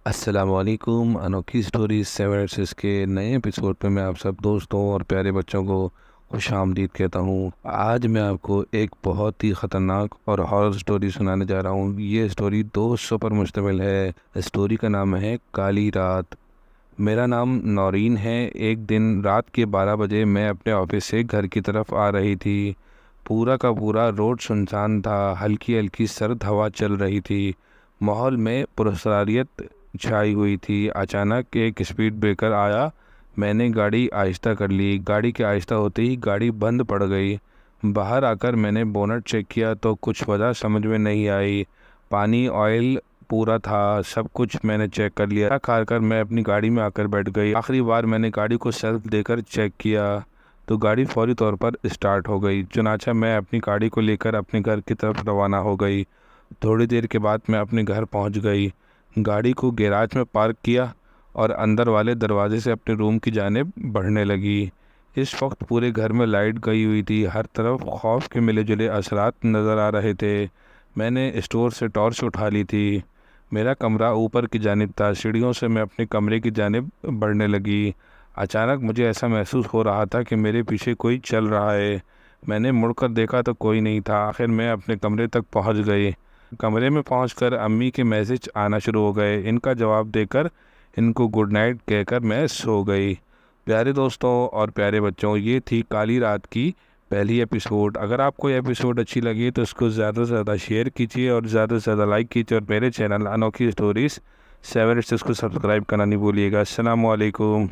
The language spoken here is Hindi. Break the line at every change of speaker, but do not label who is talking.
अस्सलामुअलैकुम। अनोखी स्टोरी 7 के नए एपिसोड पे मैं आप सब दोस्तों और प्यारे बच्चों को खुश आमदीद कहता हूँ। आज मैं आपको एक बहुत ही ख़तरनाक और हॉरर स्टोरी सुनाने जा रहा हूँ। ये स्टोरी 200 पर मुश्तमिल है। स्टोरी का नाम है काली रात। मेरा नाम नौरीन है। एक दिन रात के 12 बजे मैं अपने ऑफिस से घर की तरफ आ रही थी। पूरा का पूरा रोड सुनसान था। हल्की हल्की सर्द हवा चल रही थी। माहौल में पुरस्कारियत छाई हुई थी। अचानक एक स्पीड ब्रेकर आया। मैंने गाड़ी आहिस्ता कर ली। गाड़ी के आहिस्ता होते ही गाड़ी बंद पड़ गई। बाहर आकर मैंने बोनट चेक किया तो कुछ वजह समझ में नहीं आई। पानी ऑयल पूरा था। सब कुछ मैंने चेक कर लिया। खार कर मैं अपनी गाड़ी में आकर बैठ गई। आखिरी बार मैंने गाड़ी को सेल्फ देकर चेक किया तो गाड़ी फौरी तौर पर स्टार्ट हो गई। चुनाचा मैं अपनी गाड़ी को लेकर अपने घर की तरफ रवाना हो गई। थोड़ी देर के बाद मैं अपने घर पहुंच गई। गाड़ी को गैराज में पार्क किया और अंदर वाले दरवाजे से अपने रूम की जानिब बढ़ने लगी। इस वक्त पूरे घर में लाइट गई हुई थी। हर तरफ खौफ के मिले जुले असरात नज़र आ रहे थे। मैंने स्टोर से टॉर्च उठा ली थी। मेरा कमरा ऊपर की जानिब था। सीढ़ियों से मैं अपने कमरे की जानिब बढ़ने लगी। अचानक मुझे ऐसा महसूस हो रहा था कि मेरे पीछे कोई चल रहा है। मैंने मुड़कर देखा तो कोई नहीं था। आखिर मैं अपने कमरे तक पहुंच गई। कमरे में पहुंचकर अम्मी के मैसेज आना शुरू हो गए। इनका जवाब देकर इनको गुड नाइट कहकर मैं सो गई। प्यारे दोस्तों और प्यारे बच्चों, ये थी काली रात की पहली एपिसोड। अगर आपको ये एपिसोड अच्छी लगी तो इसको ज़्यादा से ज़्यादा शेयर कीजिए और ज़्यादा से ज़्यादा लाइक कीजिए और मेरे चैनल अनोखी स्टोरीज़ 7 को सब्सक्राइब करना नहीं भूलिएगा। अस्सलाम वालेकुम।